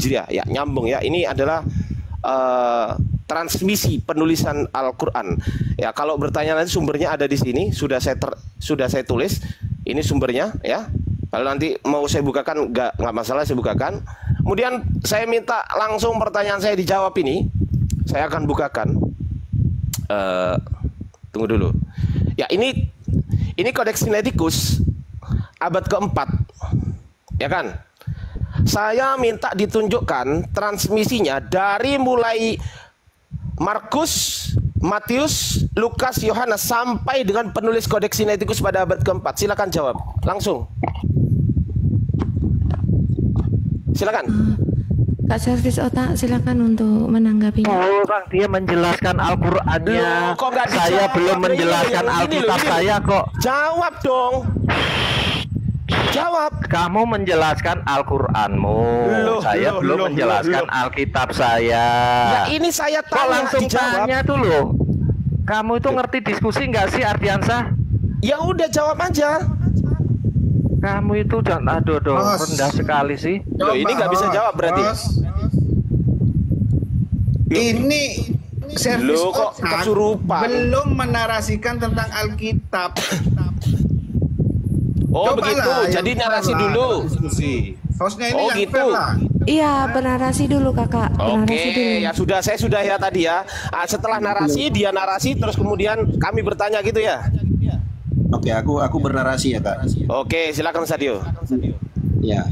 Hijriah. Ya, nyambung ya. Ini adalah transmisi penulisan Al-Qur'an. Ya, kalau bertanya nanti sumbernya ada di sini, sudah saya tulis. Ini sumbernya ya. Kalau nanti mau saya bukakan nggak masalah, saya bukakan. Kemudian saya minta langsung pertanyaan saya dijawab ini. Saya akan bukakan. Tunggu dulu. Ya, ini Codex Sinaiticus abad keempat. Ya kan? Saya minta ditunjukkan transmisinya dari mulai Markus, Matius, Lukas, Yohanes sampai dengan penulis Codex Sinaiticus pada abad keempat. Silakan jawab langsung. Silakan. Kak Servis Otak, silakan untuk menanggapi. Oh, Bang, dia menjelaskan Al-Qur'annya. Saya belum menjelaskan Alkitab saya kok. Jawab dong. Jawab. Kamu menjelaskan Al-Qur'anmu. Saya belum menjelaskan Alkitab saya. Ya, ini saya tanya. Kok langsung tanya tuh loh. Kamu itu ngerti diskusi nggak sih, Ardiansah? Ya udah, jawab aja. Kamu itu jangan rendah sekali sih. Loh, ini nggak bisa jawab berarti. Ini servis kok kesurupan. belum menarasikan tentang Alkitab. Oh, begitu. Jadi narasi dulu. Hostnya ini Oh, yang gitu. fair lah. Iya, bernarasi dulu kakak. Bernarasi Oke, dulu. ya sudah, saya sudah ya tadi ya. Setelah narasi, dia narasi, terus kemudian kami bertanya gitu ya. Oke, aku bernarasi ya, Kak. Oke, silakan Sadio. Ya.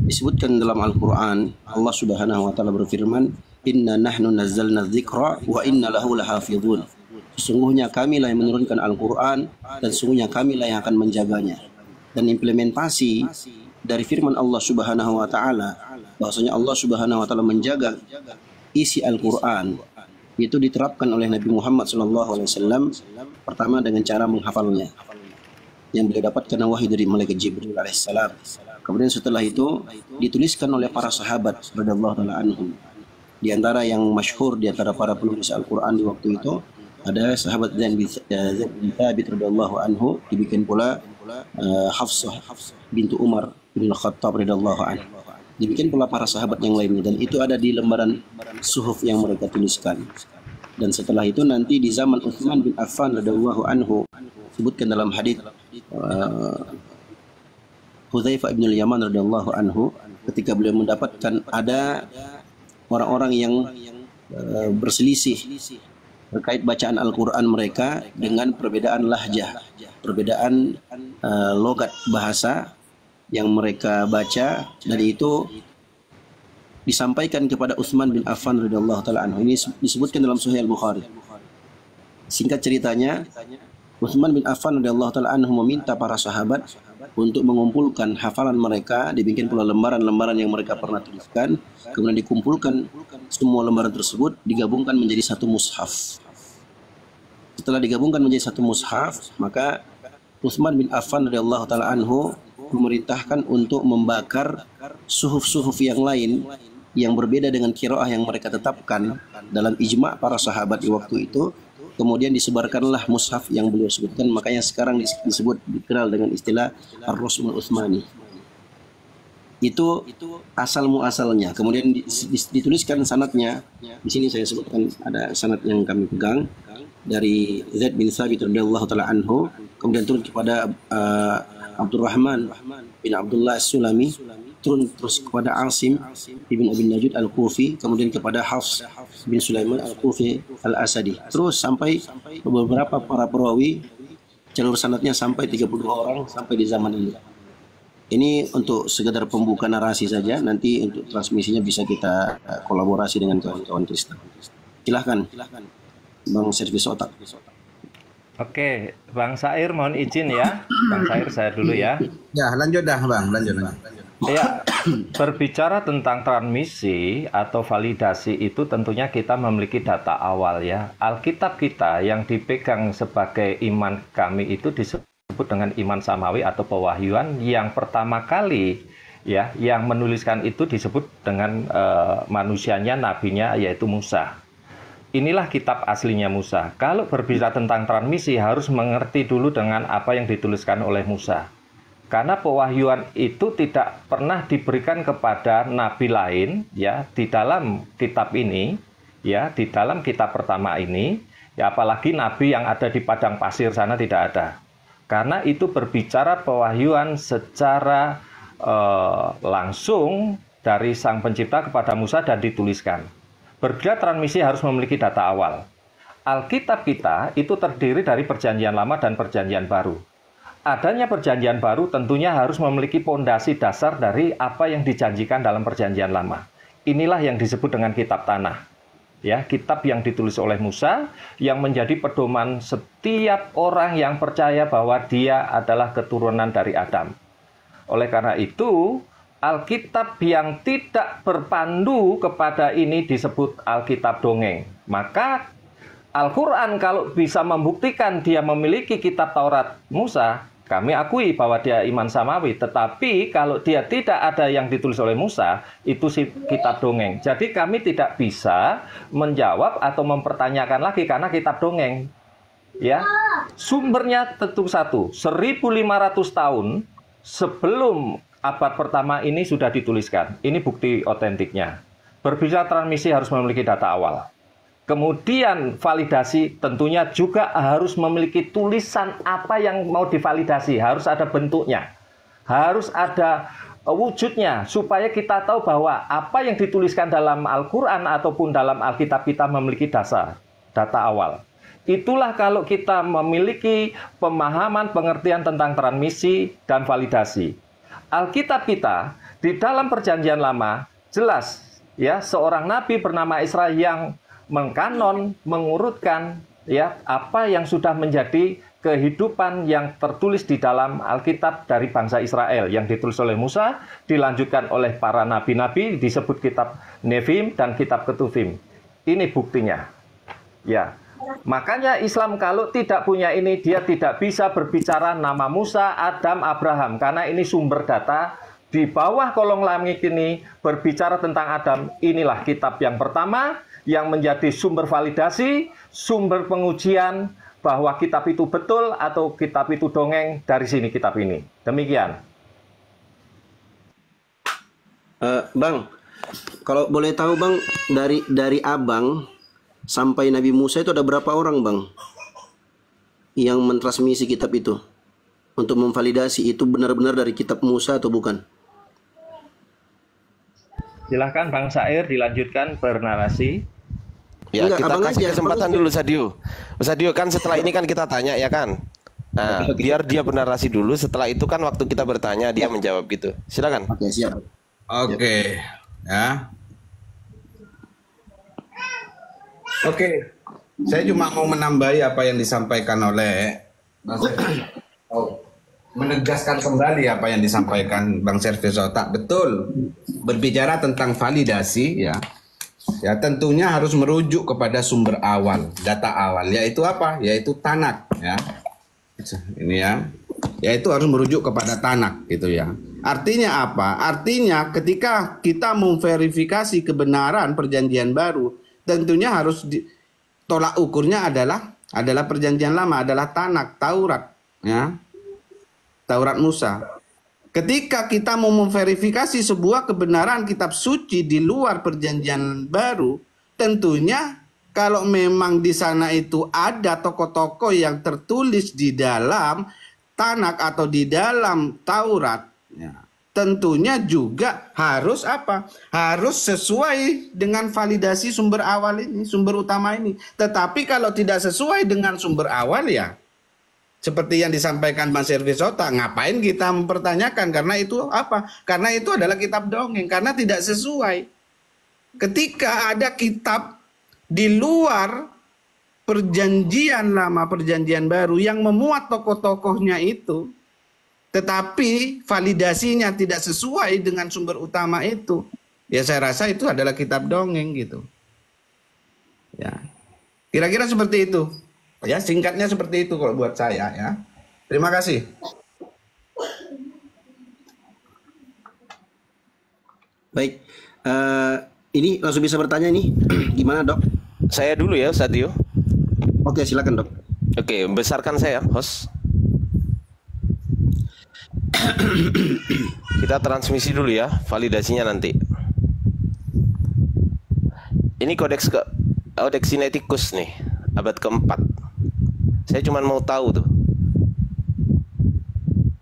Disebutkan dalam Al-Qur'an, Allah Subhanahu wa taala berfirman, "Inna nahnu nazzalna dzikra wa inna lahu lahafizun." Sesungguhnya kamilah yang menurunkan Al-Qur'an dan sesungguhnya kamilah yang akan menjaganya. Dan implementasi dari firman Allah Subhanahu wa taala bahwasanya Allah Subhanahu wa taala menjaga isi Al-Qur'an itu diterapkan oleh Nabi Muhammad SAW pertama dengan cara menghafalnya yang beliau dapatkan wahyu dari malaikat Jibril alaihissalam. Kemudian setelah itu dituliskan oleh para sahabat radhiyallahu taala anhum. Di antara yang masyhur di antara para penulis Al-Qur'an di waktu itu ada sahabat Zaid bin Thabit radhiyallahu anhu, dibikin pula Hafsah bintu Umar bin Khattab radhiyallahu anhu. Dibikin pula para sahabat yang lainnya, dan itu ada di lembaran suhuf yang mereka tuliskan. Dan setelah itu nanti di zaman Utsman bin Affan radhiyallahu anhu, sebutkan dalam hadis Hudzaifah bin Yaman radhiyallahu anhu, ketika beliau mendapatkan ada orang-orang yang berselisih terkait bacaan Al-Quran mereka dengan perbedaan lahjah, perbedaan logat bahasa yang mereka baca, dan itu disampaikan kepada Utsman bin Affan radhiyallahu taala anhu. Ini disebutkan dalam Sahih Al-Bukhari. Singkat ceritanya, Utsman bin Affan radhiyallahu taala anhu meminta para sahabat untuk mengumpulkan hafalan mereka, dibikin pula lembaran-lembaran yang mereka pernah tuliskan, kemudian dikumpulkan semua lembaran tersebut, digabungkan menjadi satu mushaf. Setelah digabungkan menjadi satu mushaf, maka Utsman bin Affan radhiyallahu taala anhu memerintahkan untuk membakar suhuf-suhuf yang lain yang berbeda dengan qiraah yang mereka tetapkan dalam ijma' para sahabat di waktu itu. Kemudian disebarkanlah mushaf yang beliau sebutkan, makanya sekarang disebut, dikenal dengan istilah Ar-Rasmul Utsmani. Itu asal muasalnya. Kemudian dituliskan sanadnya. Di sini saya sebutkan ada sanad yang kami pegang dari Zaid bin Thabit radhiyallahu taala anhu, kemudian turun kepada Abdurrahman bin Abdullah As-Sulami, turun terus kepada Asim ibn Abi Najud Al-Kufi, kemudian kepada Hafs bin Sulaiman Al-Kufi Al-Asadi, terus sampai beberapa para perawi, jalur sanadnya sampai 32 orang sampai di zaman ini. Ini untuk sekedar pembuka narasi saja, nanti untuk transmisinya bisa kita kolaborasi dengan kawan-kawan Kristen. Silahkan Bang Servis Otak. Oke, Bang Sair mohon izin ya. Bang Sair saya dulu ya. Ya, lanjut dah Bang, lanjut. Ya, berbicara tentang transmisi atau validasi itu tentunya kita memiliki data awal ya. Alkitab kita yang dipegang sebagai iman kami itu disebut dengan iman samawi atau pewahyuan, yang pertama kali ya yang menuliskan itu disebut dengan manusianya, nabinya, yaitu Musa. Inilah kitab aslinya Musa. Kalau berbicara tentang transmisi harus mengerti dulu dengan apa yang dituliskan oleh Musa. Karena pewahyuan itu tidak pernah diberikan kepada nabi lain ya di dalam kitab ini, ya di dalam kitab pertama ini, ya apalagi nabi yang ada di padang pasir sana tidak ada. Karena itu berbicara pewahyuan secara langsung dari Sang Pencipta kepada Musa dan dituliskan. Berbeda transmisi harus memiliki data awal. Alkitab kita itu terdiri dari Perjanjian Lama dan Perjanjian Baru. Adanya Perjanjian Baru tentunya harus memiliki pondasi dasar dari apa yang dijanjikan dalam Perjanjian Lama. Inilah yang disebut dengan kitab tanah. Ya, kitab yang ditulis oleh Musa yang menjadi pedoman setiap orang yang percaya bahwa dia adalah keturunan dari Adam. Oleh karena itu, Alkitab yang tidak berpandu kepada ini disebut Alkitab dongeng. Maka Al-Quran kalau bisa membuktikan dia memiliki kitab Taurat Musa, kami akui bahwa dia iman samawi. Tetapi kalau dia tidak ada yang ditulis oleh Musa, itu kitab dongeng. Jadi kami tidak bisa menjawab atau mempertanyakan lagi karena kitab dongeng. Ya, sumbernya tentu satu, 1.500 tahun sebelum abad pertama ini sudah dituliskan. Ini bukti otentiknya. Berbicara transmisi harus memiliki data awal. Kemudian validasi tentunya juga harus memiliki tulisan apa yang mau divalidasi. Harus ada bentuknya. Harus ada wujudnya. Supaya kita tahu bahwa apa yang dituliskan dalam Al-Quran ataupun dalam Alkitab kita memiliki dasar. Data awal. Itulah kalau kita memiliki pemahaman pengertian tentang transmisi dan validasi. Alkitab kita di dalam Perjanjian Lama jelas ya seorang nabi bernama Israel yang mengkanon, mengurutkan ya apa yang sudah menjadi kehidupan yang tertulis di dalam Alkitab dari bangsa Israel yang ditulis oleh Musa, dilanjutkan oleh para nabi-nabi, disebut kitab Nevim dan kitab Ketuvim. Ini buktinya. Ya. Makanya Islam kalau tidak punya ini, dia tidak bisa berbicara nama Musa, Adam, Abraham, karena ini sumber data. Di bawah kolong langit ini berbicara tentang Adam. Inilah kitab yang pertama yang menjadi sumber validasi, sumber pengujian bahwa kitab itu betul atau kitab itu dongeng. Dari sini kitab ini. Demikian. Bang, kalau boleh tahu Bang, dari Abang sampai Nabi Musa itu ada berapa orang Bang yang mentransmisi kitab itu? Untuk memvalidasi itu benar-benar dari kitab Musa atau bukan? Silahkan Bang Sair dilanjutkan bernarasi. Ya, Enggak, kita abang kasih aja, kesempatan abang dulu Sadio. Sadio kan setelah ini kan kita tanya ya kan. Nah, biar dia bernarasi dulu, setelah itu kan waktu kita bertanya dia menjawab gitu. Silakan. Oke, siap. Oke, ya. Oke, saya cuma mau menambahi apa yang disampaikan oleh menegaskan kembali apa yang disampaikan Bang Servis Otak. Betul, berbicara tentang validasi ya. Ya tentunya harus merujuk kepada sumber awal, data awal, yaitu apa? Yaitu Tanakh ya. Ini ya. Yaitu harus merujuk kepada Tanakh gitu ya. Artinya apa? Artinya ketika kita memverifikasi kebenaran Perjanjian Baru, tentunya harus tolak ukurnya adalah Perjanjian Lama, adalah Tanakh, Taurat ya. Taurat Musa. Ketika kita mau memverifikasi sebuah kebenaran kitab suci di luar Perjanjian Baru, tentunya kalau memang di sana itu ada tokoh-tokoh yang tertulis di dalam Tanakh atau di dalam Taurat, ya, tentunya juga harus apa? Harus sesuai dengan validasi sumber awal ini, sumber utama ini. Tetapi kalau tidak sesuai dengan sumber awal ya, seperti yang disampaikan Bang Servis Otak, ngapain kita mempertanyakan? Karena itu apa? Karena itu adalah kitab dongeng, karena tidak sesuai. Ketika ada kitab di luar Perjanjian Lama, Perjanjian Baru yang memuat tokoh-tokohnya itu, tetapi validasinya tidak sesuai dengan sumber utama itu, ya saya rasa itu adalah kitab dongeng gitu. Ya, kira-kira seperti itu. Ya, singkatnya seperti itu kalau buat saya ya. Terima kasih. Baik, ini langsung bisa bertanya nih. Gimana Dok? Saya dulu ya Sadio. Oke, silakan Dok. Oke, besarkan saya host. Kita transmisi dulu ya, validasinya nanti. Ini kodeks Sinaiticus nih, abad keempat. Saya cuma mau tahu tuh.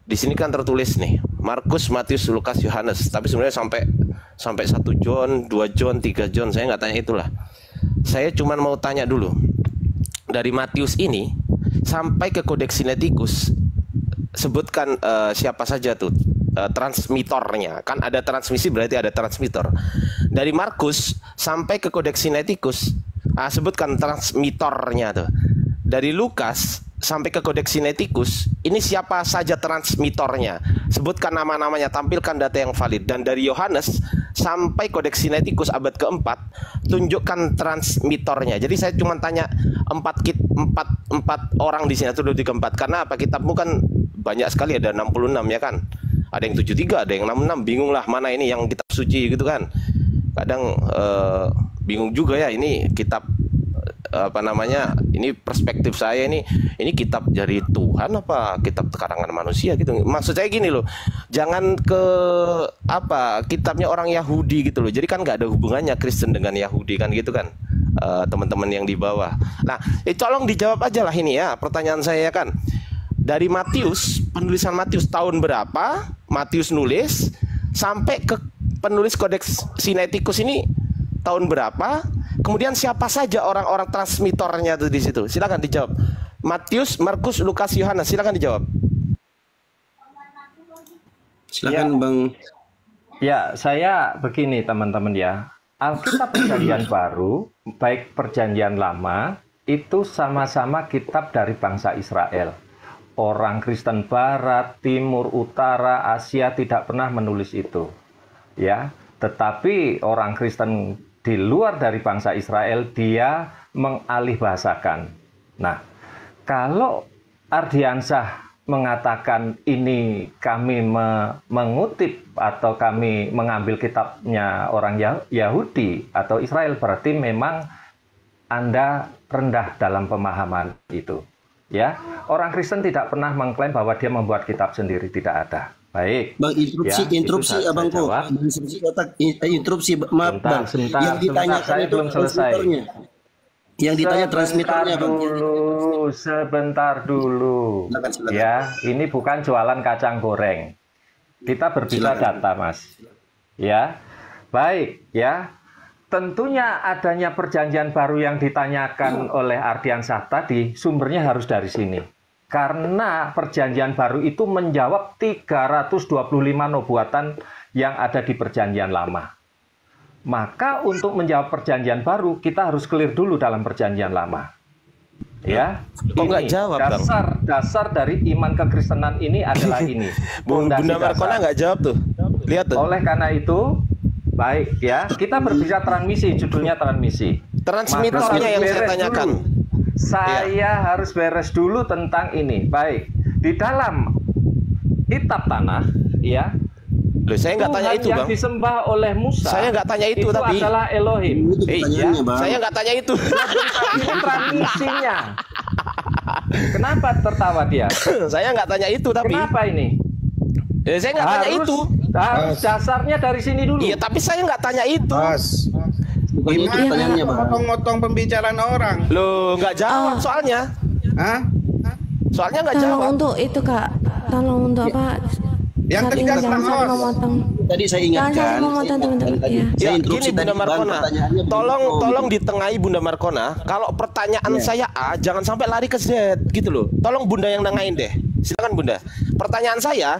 Di sini kan tertulis nih, Markus, Matius, Lukas, Yohanes. Tapi sebenarnya sampai 1 John, 2 John, 3 John. Saya nggak tanya itulah. Saya cuma mau tanya dulu. Dari Matius ini sampai ke kodeks Sinaiticus, sebutkan siapa saja tuh transmitornya. Kan ada transmisi, berarti ada transmitor. Dari Markus sampai ke kodeks Sinaiticus, sebutkan transmitornya tuh. Dari Lukas sampai ke kodeks Sinaiticus, ini siapa saja transmitornya, sebutkan nama-namanya, tampilkan data yang valid. Dan dari Yohanes sampai kodeks Sinaiticus abad keempat, tunjukkan transmitornya. Jadi saya cuma tanya empat orang di sini, atau 24. Karena apa, kitabmu kan banyak sekali, ada 66 ya kan, ada yang 73, ada yang 66, bingung lah mana ini yang kitab suci gitu kan. Kadang bingung juga ya, ini kitab apa namanya, ini perspektif saya, ini kitab dari Tuhan apa kitab karangan manusia gitu. Maksud saya gini loh, jangan ke apa kitabnya orang Yahudi gitu loh. Jadi kan nggak ada hubungannya Kristen dengan Yahudi kan gitu kan, teman-teman yang di bawah. Nah, tolong dijawab aja lah ini ya pertanyaan saya kan. Dari Matius, penulisan Matius tahun berapa Matius nulis, sampai ke penulis kodeks Sinaiticus ini tahun berapa? Kemudian siapa saja orang-orang transmitornya tuh di situ? Silakan dijawab. Matius, Markus, Lukas, Yohanes. Silakan dijawab. Silakan Bang. Ya, saya begini teman-teman ya. Alkitab Perjanjian Baru, baik Perjanjian Lama, itu sama-sama kitab dari bangsa Israel. Orang Kristen Barat, Timur, Utara, Asia tidak pernah menulis itu. Ya, tetapi orang Kristen di luar dari bangsa Israel, dia mengalihbahasakan. Nah, kalau Ardiansyah mengatakan ini kami mengutip atau kami mengambil kitabnya orang Yahudi atau Israel, berarti memang Anda rendah dalam pemahaman itu. Ya, orang Kristen tidak pernah mengklaim bahwa dia membuat kitab sendiri, tidak ada. Baik. Bang, interupsi Abangku. Interupsi, maaf Bang. Yang ditanyakan itu transmitornya. Yang ditanya transmitornya Bang. Sebentar dulu. Silakan. Ya, ini bukan jualan kacang goreng. Kita berbicara data, Mas. Ya. Baik, ya. Tentunya adanya perjanjian baru yang ditanyakan oleh Ardiansyah tadi, sumbernya harus dari sini. Karena perjanjian baru itu menjawab 325 nubuatan yang ada di perjanjian lama. Maka untuk menjawab perjanjian baru, kita harus clear dulu dalam perjanjian lama. Ya, nggak jawab, dasar dari iman kekristenan ini adalah ini. Bunda Markona nggak jawab tuh. Lihat tuh. Oleh karena itu, baik ya, kita berbicara transmisi, judulnya transmisi. Transmitornya yang saya tanyakan. Saya harus beres dulu tentang ini. Baik, di dalam kitab tanah, ya. Loh, saya nggak tanya itu, Bang. Yang disembah oleh Musa. Saya nggak tanya itu, tapi adalah Elohim. Ya, saya nggak tanya itu. Itu transmisinya. Kenapa tertawa dia? Saya nggak tanya itu, tapi. Kenapa ini? Saya nggak tanya itu. Dasarnya dari sini dulu. Iya, tapi saya nggak tanya itu. Mas, gimana motong-motong pembicaraan orang? Loh, nggak jawab soalnya. Hah? Soalnya nggak Tolong jawab. untuk itu Kak, tolong untuk apa? Yang Saat ini tegas jangan Bang sampai Os. memotong. Tadi saya ingatkan. Jangan sampai memotong teman-teman. Iya. Ya, interupsi gini Bunda tadi, Bang, Markona. pertanyaannya Tolong ditengahi Bunda Markona. Kalau pertanyaan saya A, jangan sampai lari ke Z gitu loh. Tolong Bunda yang nengahin deh. Silakan Bunda. Pertanyaan saya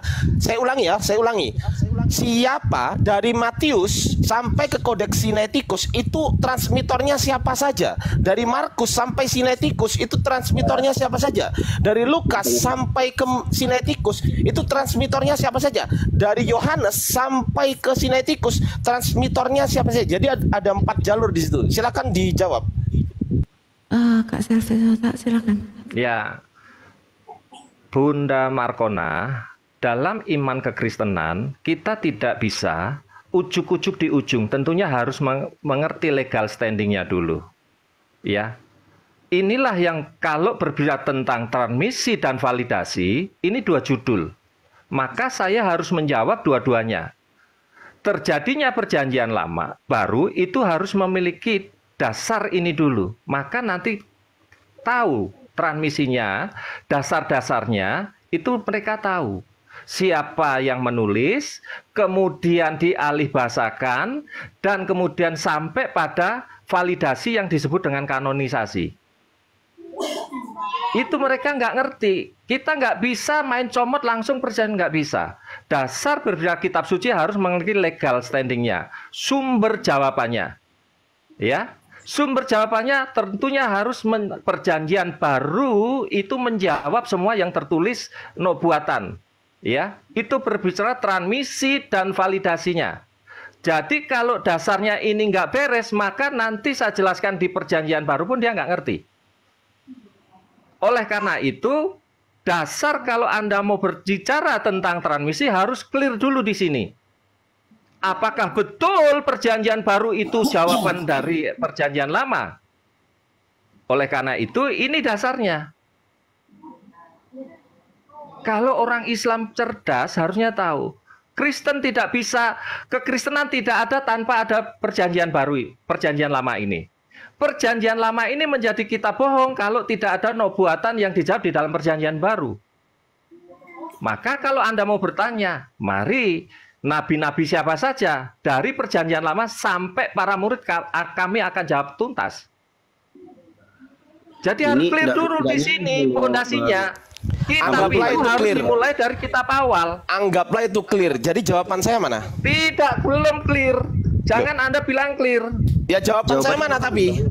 ulangi ya, saya ulangi. Siapa dari Matius sampai ke kodeks Sinaiticus itu transmitornya siapa saja? Dari Markus sampai Sinaiticus itu transmitornya siapa saja? Dari Lukas sampai ke Sinaiticus itu transmitornya siapa saja? Dari Yohanes sampai ke Sinaiticus transmitornya siapa saja? Jadi ada 4 jalur di situ. Silakan dijawab. Kak Selvi silakan. Ya, Bunda Markona, dalam iman kekristenan kita tidak bisa ujuk-ujuk di ujung. Tentunya harus mengerti legal standingnya dulu. Ya, inilah yang kalau berbicara tentang transmisi dan validasi, ini 2 judul. maka saya harus menjawab dua-duanya. Terjadinya perjanjian lama baru itu harus memiliki dasar ini dulu. Maka nanti tahu transmisinya, dasar-dasarnya itu mereka tahu. Siapa yang menulis, kemudian dialihbahasakan, dan kemudian sampai pada validasi yang disebut dengan kanonisasi. Itu mereka nggak ngerti. Kita nggak bisa main comot langsung perjanjian, nggak bisa. Dasar berbeda kitab suci harus memiliki legal standingnya, sumber jawabannya. Ya, sumber jawabannya tentunya harus perjanjian baru itu menjawab semua yang tertulis nubuatan. Ya, itu berbicara transmisi dan validasinya. Jadi kalau dasarnya ini nggak beres, maka nanti saya jelaskan di perjanjian baru pun dia nggak ngerti. Oleh karena itu, dasar kalau Anda mau berbicara tentang transmisi harus clear dulu di sini. Apakah betul perjanjian baru itu jawaban dari perjanjian lama? Oleh karena itu, ini dasarnya. Kalau orang Islam cerdas harusnya tahu, Kristen tidak bisa, kekristenan tidak ada tanpa ada perjanjian baru, perjanjian lama ini. Perjanjian lama ini menjadi kitab bohong kalau tidak ada nubuatan yang dijawab di dalam perjanjian baru. Maka kalau Anda mau bertanya, mari nabi-nabi siapa saja dari perjanjian lama sampai para murid kami akan jawab tuntas. Jadi harus clear dulu di sini fondasinya. Kitab itu harus dimulai dari kitab awal. Anggaplah itu clear. Jadi jawaban saya mana? Tidak, belum clear. Jangan Anda bilang clear. Ya jawaban saya mana tapi?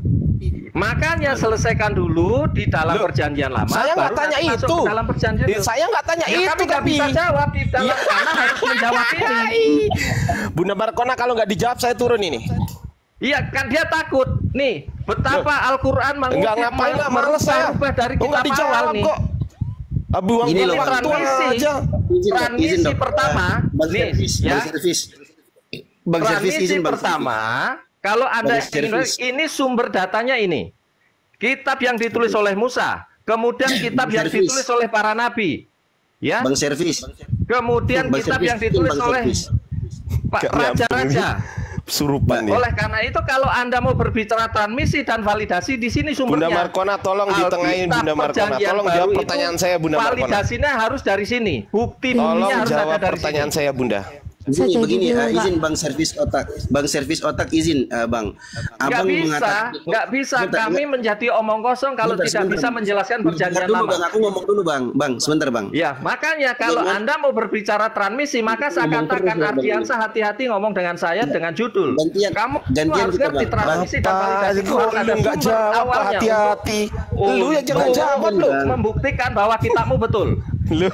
Makanya selesaikan dulu di dalam perjanjian lama. Saya nggak tanya itu. Dalam perjanjian itu. Saya nggak tanya itu. Kami nggak bisa jawab di dalam karena harus menjawab ini. Bunda Markona kalau nggak dijawab saya turun ini. Iya kan dia takut. Nih betapa Al-Quran nggak ngapain nggak males saya. Dari kitab awal nih. Kok. Abu ini loh, transmisi pertama, transmisi pertama, kalau Anda ini sumber datanya ini, kitab yang ditulis oleh Musa, kemudian kitab yang ditulis oleh para nabi, ya, Bang Servis, kemudian kitab yang ditulis oleh raja-raja. Surupan ya. Oleh karena itu kalau Anda mau berbicara transmisi dan validasi di sini sumbernya. Bunda Markona tolong ditengahin Bunda Markona. Tolong jawab pertanyaan saya Bunda Markona. Validasinya harus dari sini. Bukti buktinya harus ada dari sini. Tolong jawab pertanyaan saya Bunda. Begini, izin Bang Servis Otak. Bang Servis Otak izin, Bang. Abang nggak bisa. Kami menjadi omong kosong kalau tidak bisa menjelaskan perjanjian lama. Bang, aku ngomong dulu, Bang. Bang, sebentar, Bang. Ya, makanya kalau Anda mau berbicara transmisi, maka saya katakan Ardiansa hati-hati ngomong dengan saya dengan judul. Kamu harus ngerti transmisi dan validasi. Lu nggak jawab hati-hati. Lu yang jangan jawab lu. Membuktikan bahwa kitabmu betul. Lu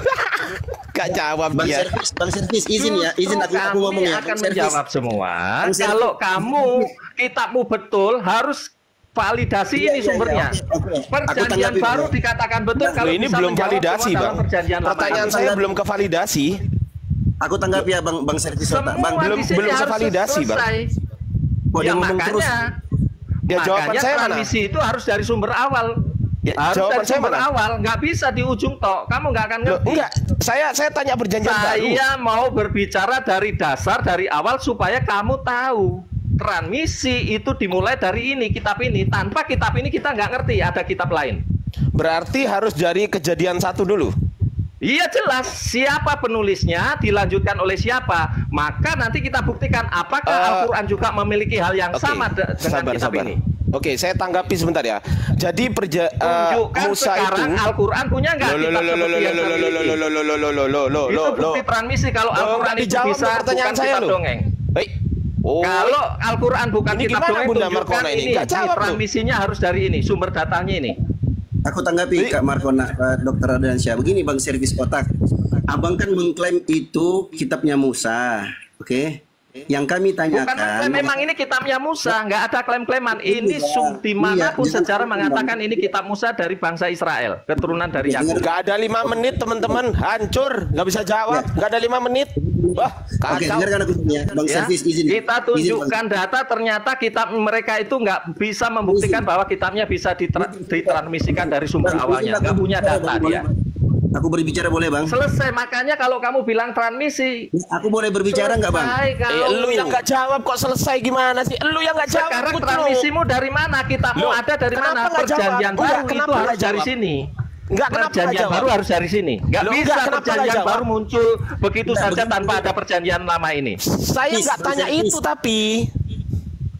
gak jawab dia. Bang Servis izin ya, izin aku ngomong ya. Akan menjawab semua. Kalau kamu kitabmu betul harus validasi ini sumbernya. Perjanjian baru dikatakan betul kalau ini belum validasi, Bang. Pertanyaan saya belum ke validasi. Aku tanggapi ya Bang Servis Otak. Bang belum validasi, Bang. Ya makanya. Ya jawaban saya mana? Transmisi itu harus dari sumber awal. Ya, harus dari sumber awal, nggak bisa di ujung tok. Kamu nggak akan ngerti. Enggak, saya tanya perjanjian baru. Saya mau berbicara dari dasar, dari awal supaya kamu tahu. Transmisi itu dimulai dari ini, kitab ini. Tanpa kitab ini kita nggak ngerti ada kitab lain. Berarti harus dari kejadian 1 dulu. Iya jelas, siapa penulisnya, dilanjutkan oleh siapa. Maka nanti kita buktikan apakah Al-Quran juga memiliki hal yang sama dengan kitab ini. Oke, saya tanggapi sebentar ya. Jadi Musa sekarang itu Al-Quran punya nggak kitab seperti yang itu bukti transmisi kalau Al-Quran itu bisa bukan kitab dongeng. Kalau Al-Quran bukan kitab dongeng, tunjukkan ini. Transmisinya harus dari ini, sumber datanya ini. Aku tanggapi Kak Markona, Dr. Ardiansyah. Begini Bang Servis Otak. Abang kan mengklaim itu kitabnya Musa, oke? Yang kami tanyakan, memang ini kitabnya Musa, nggak ada klaim-klaiman. Ini dimanapun sejarah mengatakan ini kitab Musa dari bangsa Israel, keturunan dari Yakub. Nggak ada 5 menit teman-teman, hancur, nggak bisa jawab. Nggak ada 5 menit. Wah, oke, dengarkan aku ya, Bang Servis izin. Kita tunjukkan data, ternyata kitab mereka itu nggak bisa membuktikan bahwa kitabnya bisa ditransmisikan dari sumber awalnya. Nggak punya data dia. Aku berbicara boleh bang? Selesai, makanya kalau kamu bilang transmisi. Aku boleh berbicara nggak bang? Lu yang nggak jawab kok selesai gimana sih? Lu yang nggak jawab. Sekarang transmisimu dari mana? Kitabmu ada dari mana? Perjanjian baru itu harus dari sini. Enggak, kenapa perjanjian baru harus dari sini. Enggak bisa perjanjian baru muncul begitu saja tanpa ada perjanjian lama ini. Saya nggak tanya itu tapi.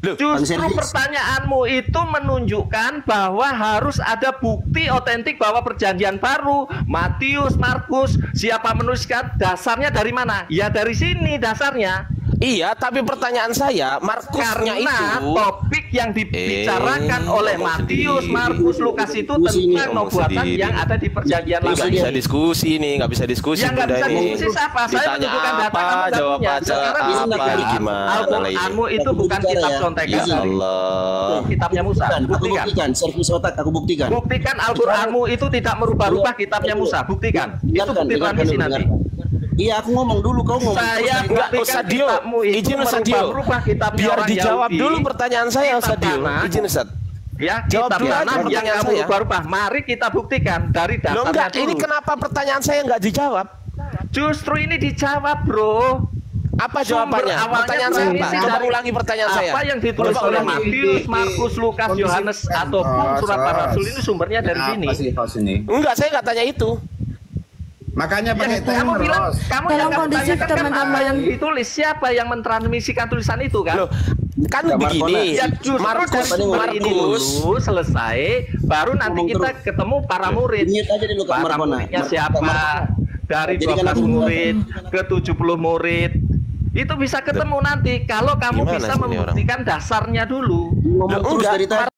Justru pertanyaanmu itu menunjukkan bahwa harus ada bukti otentik bahwa perjanjian baru, Matius, Markus, siapa menuliskan, dasarnya dari mana? Ya dari sini dasarnya. Iya, tapi pertanyaan saya, Markusnya karena itu topik yang dibicarakan oleh Matius, Markus, Lukas itu tentang nubuatan yang ada di perjanjian lama. Nggak bisa diskusi nih, nggak bisa diskusi. Yang nggak bisa diskusi siapa? Saya menunjukkan data, kamu jawab aja apa gimana? Al-Qur'anmu itu bukan kitab contekan. Ya Allah. Kitabnya Musa. Aku buktikan, servis otak aku buktikan. Buktikan Al-Qur'anmu itu tidak merubah-rubah kitabnya Musa. Buktikan. Itu bukti transmisi nanti. Iya, aku ngomong dulu, kau ngomong. Saya enggak, Sadio, izin Sadio. Biar dijawab dulu pertanyaan saya, Sadio. Izin Ustaz. Ya, jawab dulu aja pertanyaan saya. Berubah. Mari kita buktikan dari datanya. Loh, enggak, dulu. ini kenapa pertanyaan saya enggak dijawab? Justru ini dijawab, bro. Apa jawabannya? Pertanyaan saya apa? Coba ulangi pertanyaan saya. Apa yang ditulis oleh Matius, Markus, Lukas, Yohanes ataupun surat para rasul ini sumbernya dari sini. Enggak, saya enggak tanya itu. Makanya pakai kamu bilang, kamu yang kondisif teman-teman yang ditulis, siapa yang mentransmisikan tulisan itu kan? Loh, kan begini, ya, Markus ini dulu selesai, baru nanti kita ketemu para murid. Para muridnya siapa? Dari 12 murid ke 70 murid. Itu bisa ketemu nanti kalau kamu bisa membuktikan dasarnya dulu. Enggak,